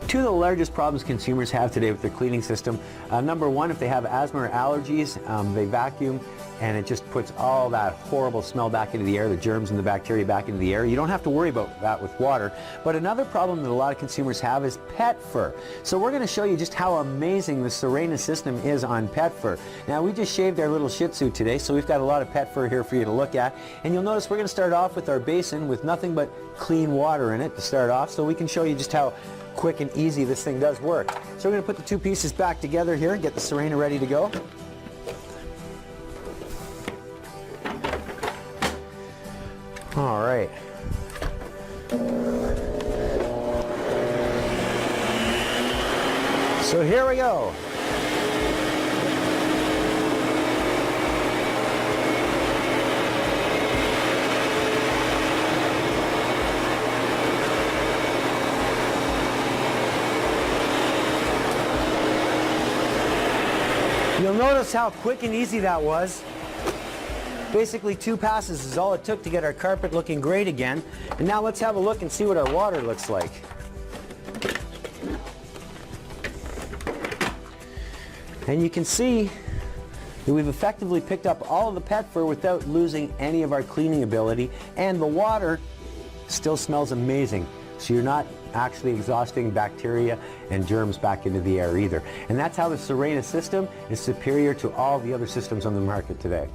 Two of the largest problems consumers have today with their cleaning system, number one, if they have asthma or allergies, they vacuum and it just puts all that horrible smell back into the air, the germs and the bacteria back into the air. You don't have to worry about that with water. But another problem that a lot of consumers have is pet fur. So we're going to show you just how amazing the Sirena system is on pet fur. Now we just shaved our little Shih Tzu today, so we've got a lot of pet fur here for you to look at. And you'll notice we're going to start off with our basin with nothing but clean water in it to start off, so we can show you just how quick and easy this thing does work. So we're going to put the two pieces back together here and get the Sirena ready to go. All right. So here we go. You'll notice how quick and easy that was. Basically 2 passes is all it took to get our carpet looking great again. And now let's have a look and see what our water looks like. And you can see that we've effectively picked up all of the pet fur without losing any of our cleaning ability, and the water still smells amazing. So you're not actually exhausting bacteria and germs back into the air either. And that's how the Sirena system is superior to all the other systems on the market today.